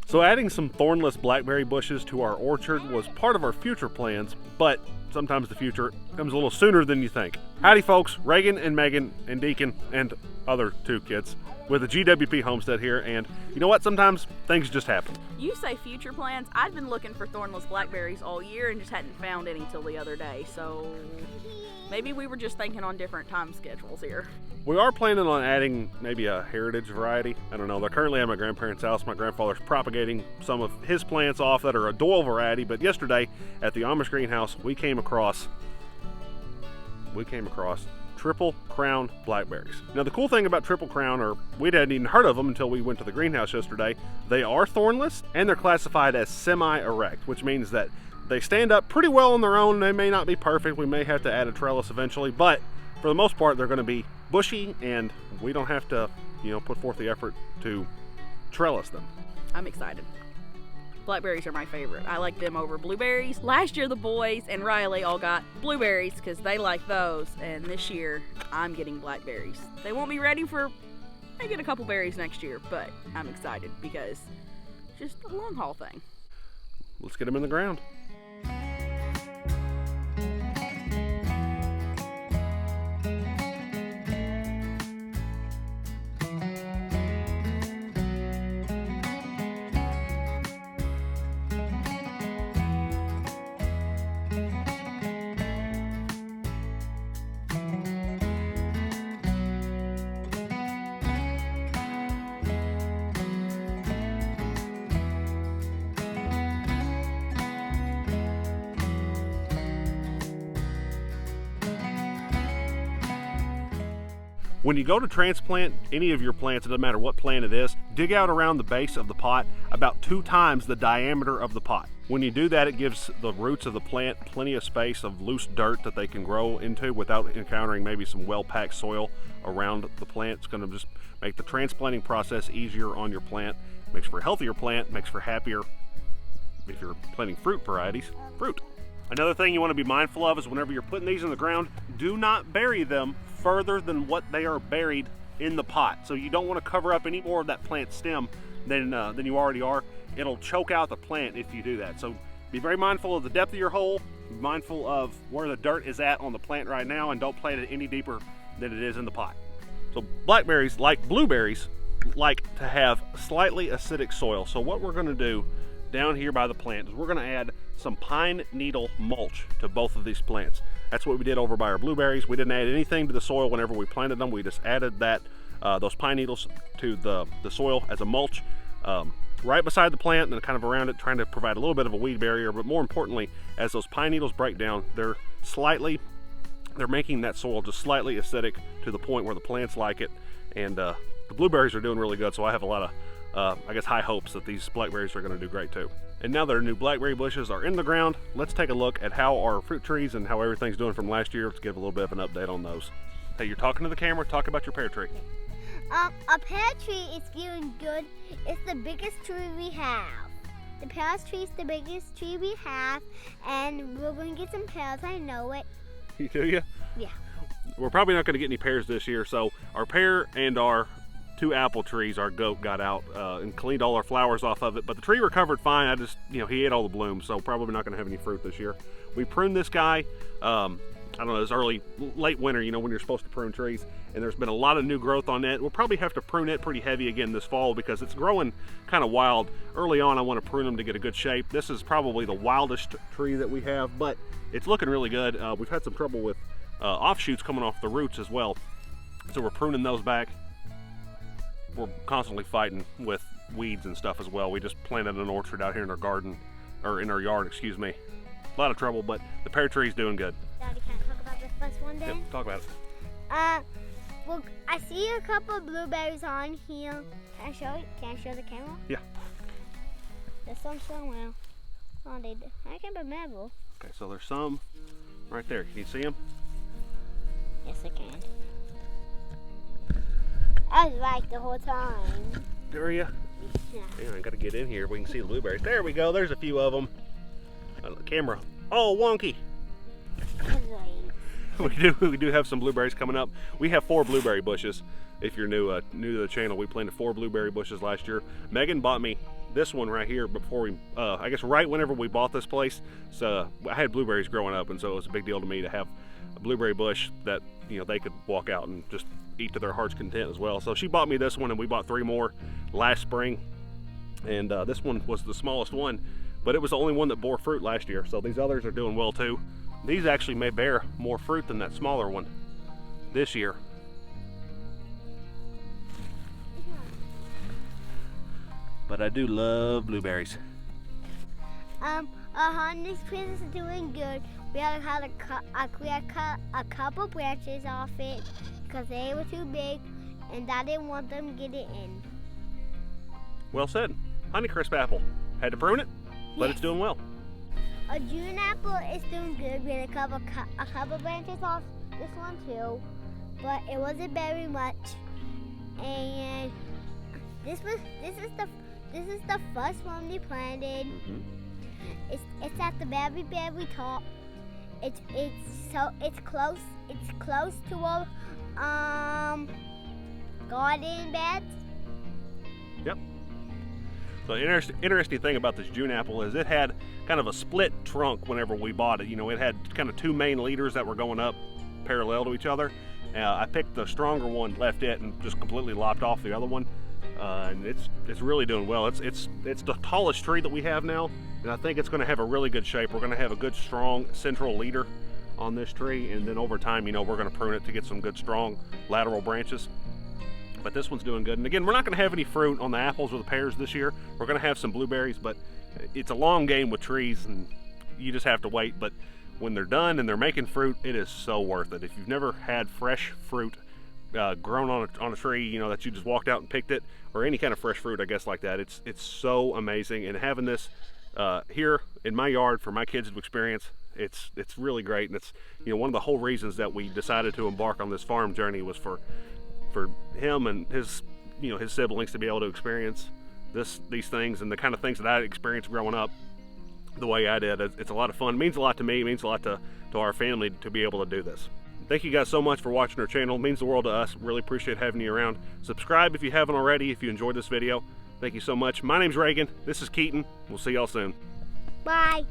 So adding some thornless blackberry bushes to our orchard was part of our future plans, but sometimes the future comes a little sooner than you think. Howdy folks, Reagan and Megan and Deacon and other 2 kids with the GWP Homestead here, and you know what, sometimes things just happen. You say future plans. I've been looking for thornless blackberries all year and just hadn't found any till the other day, so maybe we were just thinking on different time schedules here. We are planning on adding maybe a heritage variety. I don't know, they're currently at my grandparents' house. My grandfather's propagating some of his plants off that are a Doyle variety, but yesterday at the Amish greenhouse we came across Triple Crown blackberries. Now the cool thing about Triple Crown, or we hadn't even heard of them until we went to the greenhouse yesterday, they are thornless and they're classified as semi-erect, which means that they stand up pretty well on their own. They may not be perfect. We may have to add a trellis eventually, but for the most part they're going to be bushy and we don't have to, put forth the effort to trellis them. I'm excited. Blackberries are my favorite. I like them over blueberries. Last year the boys and Riley all got blueberries because they like those, and this year I'm getting blackberries. They won't be ready for, I get a couple berries next year, but I'm excited because it's just a long haul thing. Let's get them in the ground. When you go to transplant any of your plants, it doesn't matter what plant it is, dig out around the base of the pot about 2 times the diameter of the pot. When you do that, it gives the roots of the plant plenty of space of loose dirt that they can grow into without encountering maybe some well-packed soil around the plant. It's going to just make the transplanting process easier on your plant. Makes for a healthier plant, makes for happier, if you're planting fruit varieties, fruit. Another thing you want to be mindful of is whenever you're putting these in the ground, do not bury them further than what they are buried in the pot. So you don't want to cover up any more of that plant stem than you already are. It'll choke out the plant if you do that. So be very mindful of the depth of your hole, be mindful of where the dirt is at on the plant right now, and don't plant it any deeper than it is in the pot. So blackberries, like blueberries, like to have slightly acidic soil. So what we're going to do down here by the plant is we're going to add some pine needle mulch to both of these plants. That's what we did over by our blueberries. We didn't add anything to the soil whenever we planted them. We just added that those pine needles to the soil as a mulch right beside the plant and kind of around it, trying to provide a little bit of a weed barrier. But more importantly, as those pine needles break down, they're making that soil just slightly acidic to the point where the plants like it. And the blueberries are doing really good, so I have a lot of high hopes that these blackberries are going to do great too. And now that our new blackberry bushes are in the ground, let's take a look at how our fruit trees and how everything's doing from last year. Let's give a little bit of an update on those. Hey, you're talking to the camera. Talk about your pear tree. Our pear tree is doing good. It's the biggest tree we have. The pear tree is the biggest tree we have, and we're going to get some pears. I know it. You do, you? Yeah. We're probably not going to get any pears this year, so our pear and our 2 apple trees, our goat got out and cleaned all our flowers off of it, but the tree recovered fine. I just, he ate all the blooms, so probably not going to have any fruit this year. We pruned this guy, I don't know, it's late winter, when you're supposed to prune trees, and there's been a lot of new growth on it. We'll probably have to prune it pretty heavy again this fall because it's growing kind of wild. Early on, I want to prune them to get a good shape. This is probably the wildest tree that we have, but it's looking really good. We've had some trouble with offshoots coming off the roots as well, so we're pruning those back. We're constantly fighting with weeds and stuff as well. We just planted an orchard out here in our garden, or in our yard, excuse me. A lot of trouble, but the pear tree's doing good. Daddy, can I talk about this first one then? Yep, talk about it. Well, I see a couple of blueberries on here. Can I show it? Can I show the camera? Yeah. There's some somewhere. Oh, I can't remember. Okay, so there's some right there. Can you see them? Yes, I can. I was right the whole time. There you? Yeah. Yeah, I gotta get in here. We can see the blueberries. There we go. There's a few of them. The camera. Oh, wonky. We do have some blueberries coming up. We have 4 blueberry bushes. If you're new to the channel, we planted 4 blueberry bushes last year. Megan bought me this one right here before we, I guess right whenever we bought this place. So I had blueberries growing up, and so it was a big deal to me to have a blueberry bush that, you know, they could walk out and just eat to their heart's content as well. So she bought me this one, and we bought 3 more last spring. And this one was the smallest one, but it was the only one that bore fruit last year. So these others are doing well too. These actually may bear more fruit than that smaller one this year. But I do love blueberries. Our honey's plants is doing good. We had to cut a couple branches off it because they were too big, and I didn't want them to get it in. Well said. Honeycrisp apple. Had to prune it, but Yes. it's doing well. A June apple is doing good. We had a couple branches off this one too, but it wasn't very much. And this is the first one we planted. It's at the very top. It's close to a garden bed. Yep. So the interesting thing about this June apple is it had kind of a split trunk whenever we bought it. You know, it had kind of 2 main leaders that were going up parallel to each other. I picked the stronger one, left it, and just completely lopped off the other one. And it's really doing well. It's the tallest tree that we have now, and I think it's going to have a really good shape. We're going to have a good strong central leader on this tree, and then over time, you know, we're going to prune it to get some good strong lateral branches. But this one's doing good. And again, we're not going to have any fruit on the apples or the pears this year. We're going to have some blueberries, but it's a long game with trees, and you just have to wait. But when they're done and they're making fruit, it is so worth it. If you've never had fresh fruit grown on a tree, you know, that you just walked out and picked it, or any kind of fresh fruit, I guess, like that, it's so amazing. And having this here in my yard for my kids to experience, it's really great. And it's, you know, one of the whole reasons that we decided to embark on this farm journey was for him and his, you know, his siblings to be able to experience these things, and the kind of things that I experienced growing up the way I did. It's a lot of fun. It means a lot to me. It means a lot to our family to be able to do this. Thank you guys so much for watching our channel. It means the world to us. Really appreciate having you around. Subscribe if you haven't already, if you enjoyed this video. Thank you so much. My name's Reagan. This is Keaton. We'll see y'all soon. Bye.